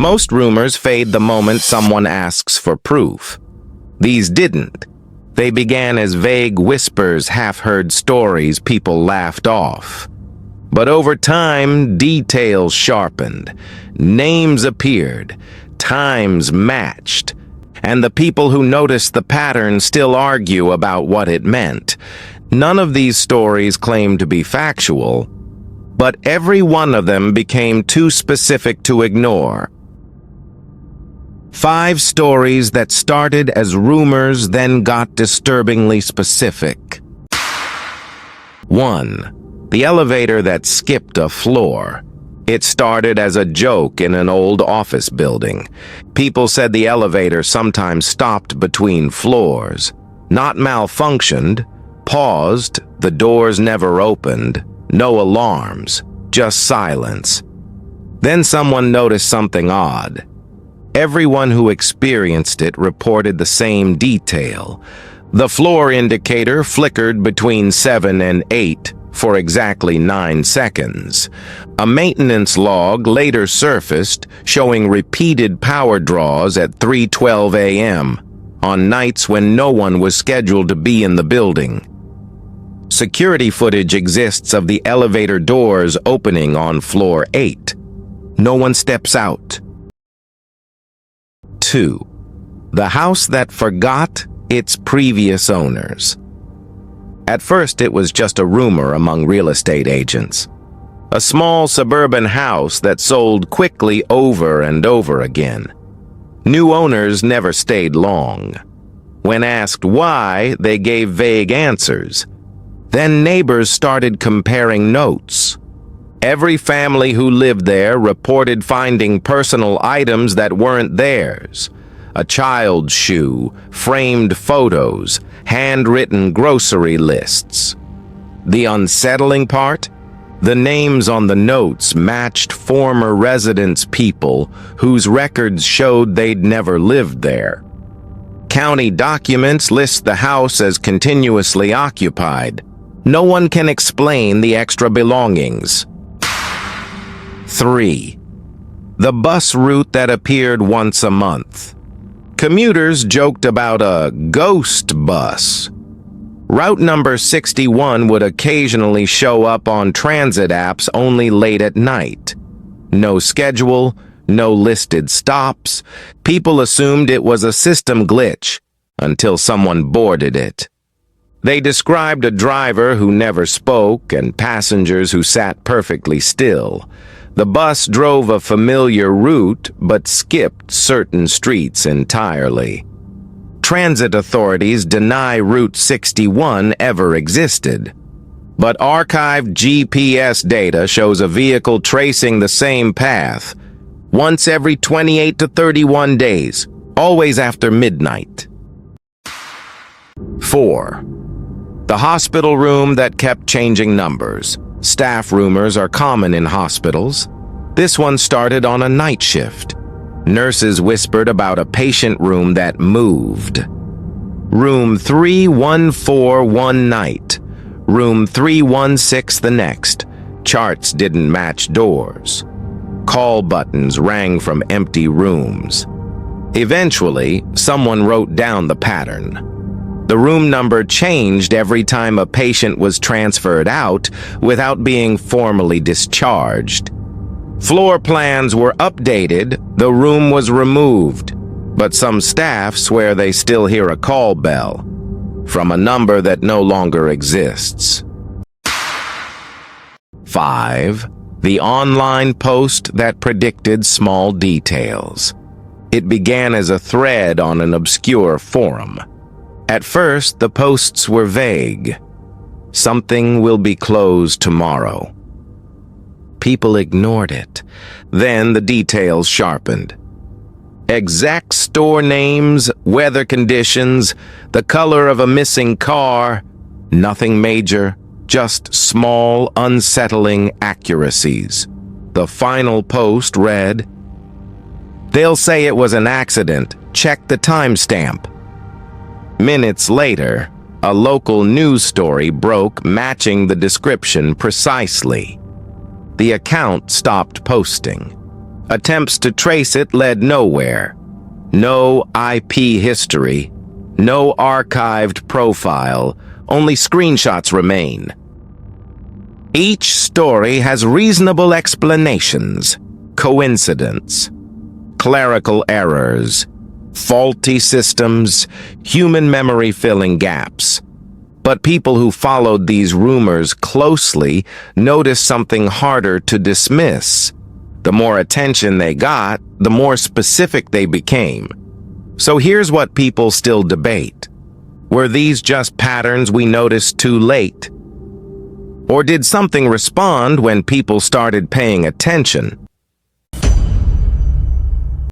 Most rumors fade the moment someone asks for proof. These didn't. They began as vague whispers, half-heard stories people laughed off. But over time, details sharpened, names appeared, times matched, and the people who noticed the pattern still argue about what it meant. None of these stories claim to be factual, but every one of them became too specific to ignore. 5 stories that started as rumors then got disturbingly specific. 1. The elevator that skipped a floor. It started as a joke in an old office building. People said the elevator sometimes stopped between floors. Not malfunctioned, paused, the doors never opened, no alarms, just silence. Then someone noticed something odd. Everyone who experienced it reported the same detail. The floor indicator flickered between 7 and 8 for exactly 9 seconds. A maintenance log later surfaced showing repeated power draws at 3:12 a.m. on nights when no one was scheduled to be in the building. Security footage exists of the elevator doors opening on floor 8. No one steps out. 2. The house that forgot its previous owners. At first, it was just a rumor among real estate agents. A small suburban house that sold quickly over and over again. New owners never stayed long. When asked why, they gave vague answers. Then neighbors started comparing notes. Every family who lived there reported finding personal items that weren't theirs. A child's shoe, framed photos, handwritten grocery lists. The unsettling part? The names on the notes matched former residents' people whose records showed they'd never lived there. County documents list the house as continuously occupied. No one can explain the extra belongings. 3. The bus route that appeared once a month. Commuters joked about a ghost bus. Route number 61 would occasionally show up on transit apps only late at night. No schedule, no listed stops. People assumed it was a system glitch until someone boarded it. They described a driver who never spoke and passengers who sat perfectly still. The bus drove a familiar route but skipped certain streets entirely. Transit authorities deny Route 61 ever existed. But archived GPS data shows a vehicle tracing the same path, once every 28 to 31 days, always after midnight. 4. The hospital room that kept changing numbers. Staff rumors are common in hospitals. This one started on a night shift. Nurses whispered about a patient room that moved. Room 314 one night. Room 316 the next. Charts didn't match doors. Call buttons rang from empty rooms. Eventually, someone wrote down the pattern. The room number changed every time a patient was transferred out without being formally discharged. Floor plans were updated, the room was removed, but some staff swear they still hear a call bell from a number that no longer exists. 5. The online post that predicted small details. It began as a thread on an obscure forum. At first, the posts were vague. Something will be closed tomorrow. People ignored it. Then the details sharpened. Exact store names, weather conditions, the color of a missing car. Nothing major, just small, unsettling accuracies. The final post read, "They'll say it was an accident. Check the timestamp." Minutes later, a local news story broke matching the description precisely. The account stopped posting. Attempts to trace it led nowhere. No IP history, no archived profile, only screenshots remain. Each story has reasonable explanations: coincidence, clerical errors, faulty systems, human memory filling gaps. But people who followed these rumors closely noticed something harder to dismiss. The more attention they got, the more specific they became. So here's what people still debate. Were these just patterns we noticed too late? Or did something respond when people started paying attention?